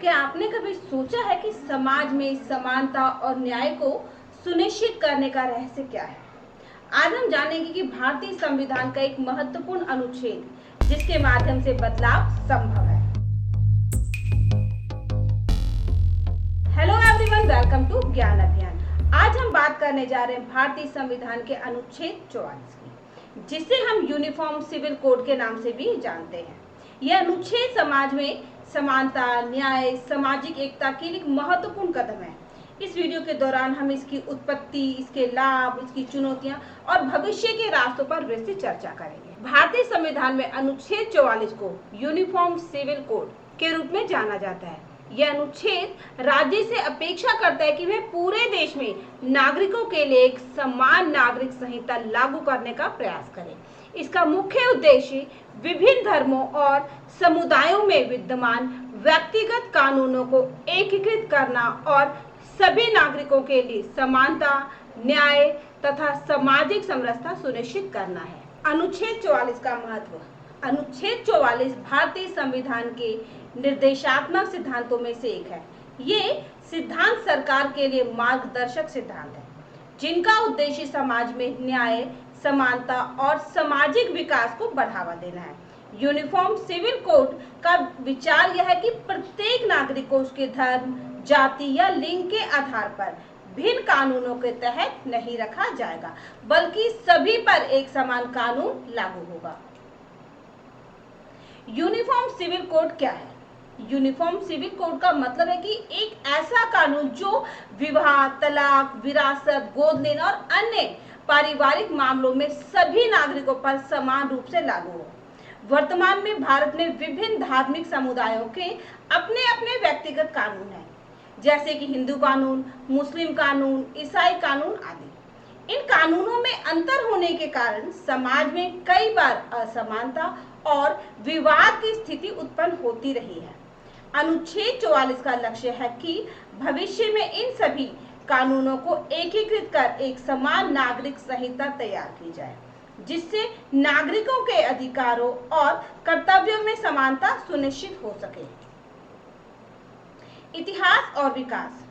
क्या आपने कभी सोचा है कि समाज में समानता और न्याय को सुनिश्चित करने का रहस्य क्या है? आज हम जानेंगे कि भारतीय संविधान का एक महत्वपूर्ण अनुच्छेद जिसके माध्यम से बदलाव संभव है। हेलो एवरीवन, वेलकम टू ज्ञान अभियान। आज हम बात करने जा रहे हैं भारतीय संविधान के अनुच्छेद 44 की, जिसे हम यूनिफॉर्म सिविल कोड के नाम से भी जानते हैं। यह अनुच्छेद समाज में समानता, न्याय, सामाजिक एकता के लिए एक महत्वपूर्ण कदम है। इस वीडियो के दौरान हम इसकी उत्पत्ति, इसके लाभ, इसकी चुनौतियां और भविष्य के रास्तों पर विस्तृत चर्चा करेंगे। भारतीय संविधान में अनुच्छेद 44 को यूनिफॉर्म सिविल कोड के रूप में जाना जाता है। यह अनुच्छेद राज्य से अपेक्षा करता है कि वह पूरे देश में नागरिकों के लिए एक समान नागरिक संहिता लागू करने का प्रयास करे। इसका मुख्य उद्देश्य विभिन्न धर्मों और समुदायों में विद्यमान व्यक्तिगत कानूनों को एकीकृत करना और सभी नागरिकों के लिए समानता, न्याय तथा सामाजिक समरसता सुनिश्चित करना है। अनुच्छेद 44 का महत्व। अनुच्छेद 44 भारतीय संविधान के निर्देशात्मक सिद्धांतों में से एक है। ये सिद्धांत सरकार के लिए मार्गदर्शक सिद्धांत है, जिनका उद्देश्य समाज में न्याय, समानता और सामाजिक विकास को बढ़ावा देना है। यूनिफॉर्म सिविल कोड का विचार यह है कि प्रत्येक नागरिक को उसके धर्म, जाति या लिंग के आधार पर भिन्न कानूनों के तहत नहीं रखा जाएगा, बल्कि सभी पर एक समान कानून लागू होगा। यूनिफॉर्म सिविल कोड क्या है? यूनिफॉर्म सिविल कोड का मतलब है कि एक ऐसा कानून जो विवाह, तलाक, विरासत, गोद लेना और अन्य पारिवारिक मामलों में सभी नागरिकों पर समान रूप से लागू हो। वर्तमान में भारत में विभिन्न धार्मिक समुदायों के अपने अपने व्यक्तिगत कानून हैं, जैसे कि हिंदू कानून, मुस्लिम कानून, ईसाई कानून आदि। इन कानूनों में अंतर होने के कारण समाज में कई बार असमानता और विवाद की स्थिति उत्पन्न होती रही है। अनुच्छेद 44 का लक्ष्य है कि भविष्य में इन सभी कानूनों को एकीकृत कर एक समान नागरिक संहिता तैयार की जाए, जिससे नागरिकों के अधिकारों और कर्तव्यों में समानता सुनिश्चित हो सके। इतिहास और विकास।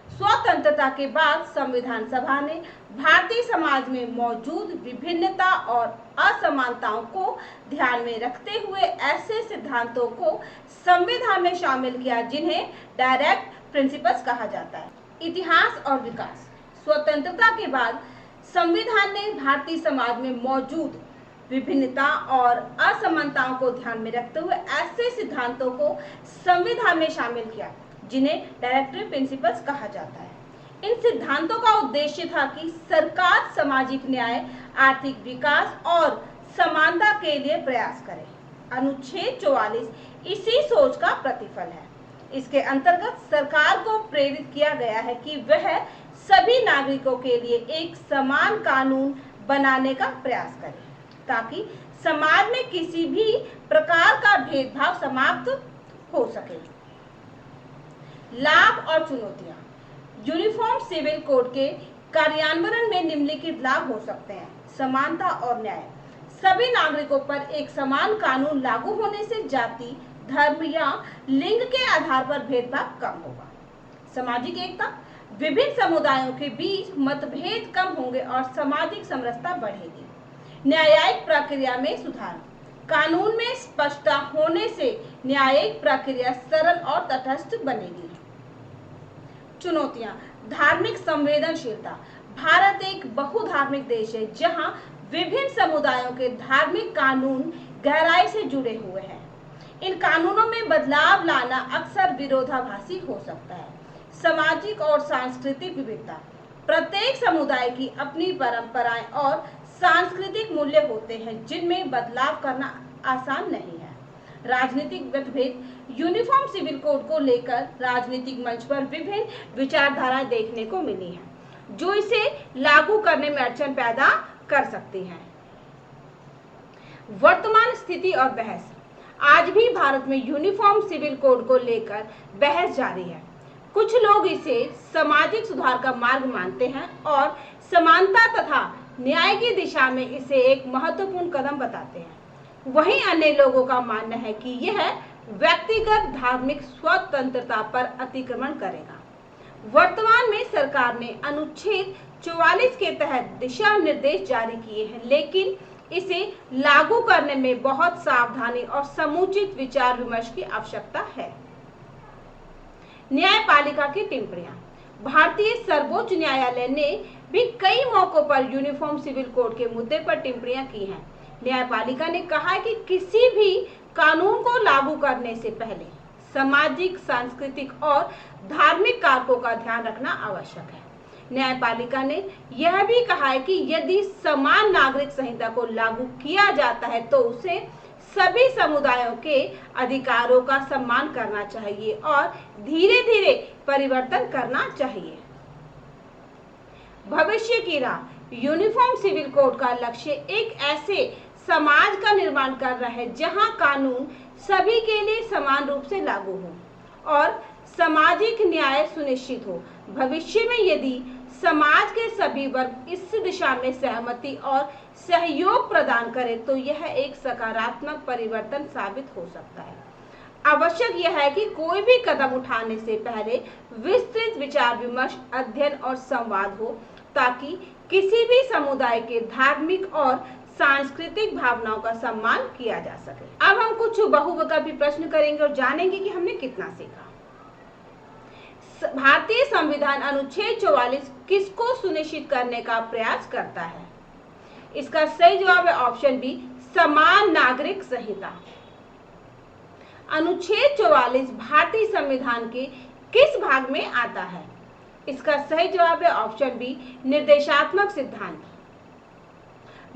स्वतंत्रता के बाद संविधान सभा ने भारतीय समाज में मौजूद विभिन्नता और असमानताओं को ध्यान में रखते हुए ऐसे सिद्धांतों को संविधान में शामिल किया जिन्हें डायरेक्ट प्रिंसिपल्स कहा जाता है। इतिहास और विकास। स्वतंत्रता के बाद संविधान ने भारतीय समाज में मौजूद विभिन्नता और असमानताओं को ध्यान में रखते हुए ऐसे सिद्धांतों को संविधान में शामिल किया जिन्हें डायरेक्टिव प्रिंसिपल्स कहा जाता है। इन सिद्धांतों का उद्देश्य था कि सरकार सामाजिक न्याय, आर्थिक विकास और समानता के लिए प्रयास करे। अनुच्छेद 44 इसी सोच का प्रतिफल है। इसके अंतर्गत सरकार को प्रेरित किया गया है कि वह सभी नागरिकों के लिए एक समान कानून बनाने का प्रयास करे, ताकि समाज में किसी भी प्रकार का भेदभाव समाप्त हो सके। लाभ और चुनौतियां। यूनिफॉर्म सिविल कोड के कार्यान्वयन में निम्नलिखित लाभ हो सकते हैं। समानता और न्याय। सभी नागरिकों पर एक समान कानून लागू होने से जाति, धर्म या लिंग के आधार पर भेदभाव कम होगा। सामाजिक एकता। विभिन्न समुदायों के बीच मतभेद कम होंगे और सामाजिक समरसता बढ़ेगी। न्यायिक प्रक्रिया में सुधार। कानून में स्पष्टता होने से न्यायिक प्रक्रिया सरल और तटस्थ बनेगी। चुनौतियां। धार्मिक संवेदनशीलता। भारत एक बहुधार्मिक देश है, जहां विभिन्न समुदायों के धार्मिक कानून गहराई से जुड़े हुए हैं। इन कानूनों में बदलाव लाना अक्सर विरोधाभासी हो सकता है। सामाजिक और सांस्कृतिक विविधता। प्रत्येक समुदाय की अपनी परंपराएं और सांस्कृतिक मूल्य होते हैं, जिनमें बदलाव करना आसान नहीं है। राजनीतिक मतभेद। यूनिफॉर्म सिविल कोड को लेकर राजनीतिक मंच पर विभिन्न विचारधाराएं देखने को मिली हैं, जो इसे लागू करने में अड़चन पैदा कर सकती हैं। वर्तमान स्थिति और बहस। आज भी भारत में यूनिफॉर्म सिविल कोड को लेकर बहस जारी है। कुछ लोग इसे सामाजिक सुधार का मार्ग मानते हैं और समानता तथा न्याय की दिशा में इसे एक महत्वपूर्ण कदम बताते हैं। वहीं अन्य लोगों का मानना है कि यह व्यक्तिगत धार्मिक स्वतंत्रता पर अतिक्रमण करेगा। वर्तमान में सरकार ने अनुच्छेद 44 के तहत दिशा निर्देश जारी किए हैं, लेकिन इसे लागू करने में बहुत सावधानी और समुचित विचार विमर्श की आवश्यकता है। न्यायपालिका की टिप्पणियां। भारतीय सर्वोच्च न्यायालय ने भी कई मौकों पर यूनिफॉर्म सिविल कोड के मुद्दे पर टिप्पणियां की हैं। न्यायपालिका ने कहा है कि किसी भी कानून को लागू करने से पहले सामाजिक, सांस्कृतिक और धार्मिक कारकों का ध्यान रखना आवश्यक है। न्यायपालिका ने यह भी कहा है कि यदि समान नागरिक संहिता को लागू किया जाता है तो उसे सभी समुदायों के अधिकारों का सम्मान करना चाहिए और धीरे धीरे परिवर्तन करना चाहिए। भविष्य की राह। यूनिफॉर्म सिविल कोड का लक्ष्य एक ऐसे समाज का निर्माण कर रहा है जहां कानून सभी के लिए समान रूप से लागू हो और सामाजिक न्याय सुनिश्चित हो। भविष्य में यदि समाज के सभी वर्ग इस दिशा में सहमति और सहयोग प्रदान करें तो यह एक सकारात्मक परिवर्तन साबित हो सकता है। आवश्यक यह है कि कोई भी कदम उठाने से पहले विस्तृत विचार विमर्श, अध्ययन और संवाद हो ताकि किसी भी समुदाय के धार्मिक और सांस्कृतिक भावनाओं का सम्मान किया जा सके। अब हम कुछ बहुविकल्पी प्रश्न करेंगे और जानेंगे कि हमने कितना सीखा। भारतीय संविधान अनुच्छेद 44 किसको सुनिश्चित करने का प्रयास करता है? इसका सही जवाब है ऑप्शन बी, समान नागरिक संहिता। अनुच्छेद 44 भारतीय संविधान के किस भाग में आता है? इसका सही जवाब है ऑप्शन बी, निर्देशात्मक सिद्धांत।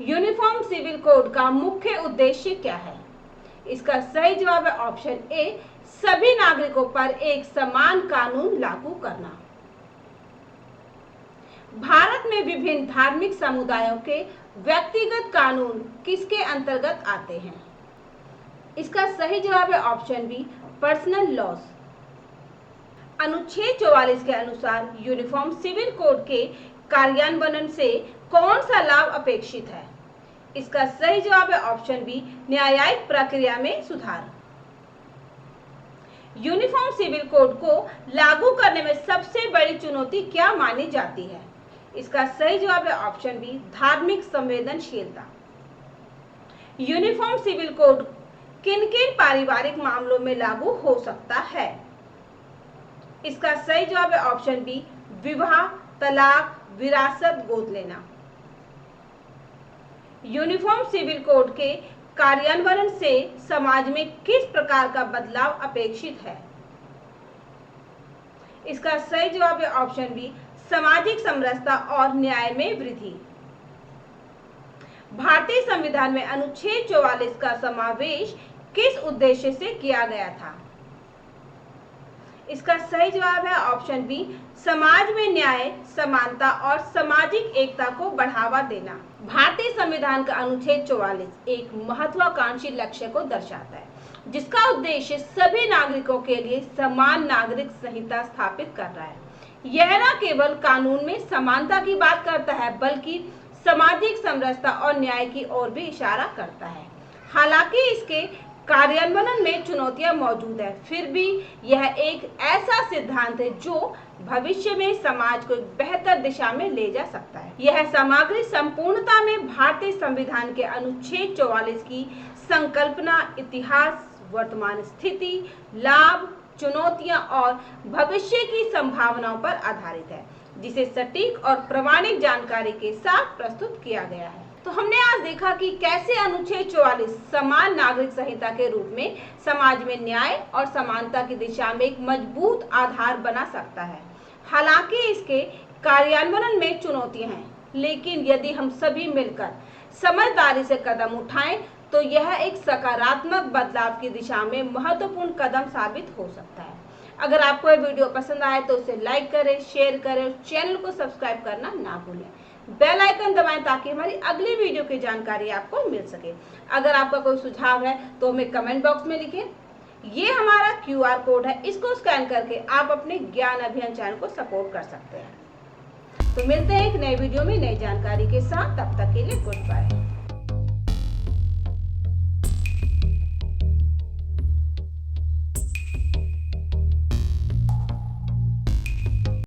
यूनिफॉर्म सिविल कोड का मुख्य उद्देश्य क्या है? इसका सही जवाब है ऑप्शन ए, सभी नागरिकों पर एक समान कानून लागू करना। भारत में विभिन्न धार्मिक समुदायों के व्यक्तिगत कानून किसके अंतर्गत आते हैं? इसका सही जवाब है ऑप्शन बी, पर्सनल लॉज। अनुच्छेद 44 के अनुसार यूनिफॉर्म सिविल कोड के कार्यान्वयन से कौन सा लाभ अपेक्षित है? इसका सही जवाब है ऑप्शन बी, न्यायिक प्रक्रिया में सुधार। यूनिफॉर्म सिविल कोड को लागू करने में सबसे बड़ी चुनौती क्या मानी जाती है? इसका सही जवाब है ऑप्शन बी, धार्मिक संवेदनशीलता। यूनिफॉर्म सिविल कोड किन-किन पारिवारिक मामलों में लागू हो सकता है? इसका सही जवाब है ऑप्शन बी, विवाह, तलाक, विरासत, गोद लेना। यूनिफॉर्म सिविल कोड के कार्यान्वयन से समाज में किस प्रकार का बदलाव अपेक्षित है? इसका सही जवाब है ऑप्शन बी, सामाजिक समरसता और न्याय में वृद्धि। भारतीय संविधान में अनुच्छेद 44 का समावेश किस उद्देश्य से किया गया था? इसका सही जवाब है ऑप्शन बी, समाज में न्याय, समानता और सामाजिक एकता को बढ़ावा देना। भारतीय संविधान का अनुच्छेद 44 एक महत्वाकांक्षी लक्ष्य को दर्शाता है जिसका उद्देश्य सभी नागरिकों के लिए समान नागरिक संहिता स्थापित कर रहा है। यह न केवल कानून में समानता की बात करता है बल्कि सामाजिक समरसता और न्याय की ओर भी इशारा करता है। हालांकि इसके कार्यान्वयन में चुनौतियां मौजूद है, फिर भी यह एक ऐसा सिद्धांत है जो भविष्य में समाज को बेहतर दिशा में ले जा सकता है। यह सामग्री संपूर्णता में भारतीय संविधान के अनुच्छेद 44 की संकल्पना, इतिहास, वर्तमान स्थिति, लाभ, चुनौतियां और भविष्य की संभावनाओं पर आधारित है, जिसे सटीक और प्रामाणिक जानकारी के साथ प्रस्तुत किया गया है। तो हमने आज देखा कि कैसे अनुच्छेद 44 समान नागरिक संहिता के रूप में समाज में न्याय और समानता की दिशा में एक मजबूत आधार बना सकता है। हालांकि इसके कार्यान्वयन में चुनौतियां हैं, लेकिन यदि हम सभी मिलकर समझदारी से कदम उठाएं तो यह एक सकारात्मक बदलाव की दिशा में महत्वपूर्ण कदम साबित हो सकता है। अगर आपको यह वीडियो पसंद आए तो उसे लाइक करें, शेयर करें और चैनल को सब्सक्राइब करना ना भूलें। बेल आइकन दबाएं ताकि हमारी अगली वीडियो की जानकारी आपको मिल सके। अगर आपका कोई सुझाव है तो हमें कमेंट बॉक्स में लिखें। ये हमारा QR कोड है, इसको स्कैन करके आप अपने ज्ञान अभियान चैनल को सपोर्ट कर सकते हैं। तो मिलते हैं एक नए वीडियो में नई जानकारी के साथ, तब तक के लिए गुड बाय।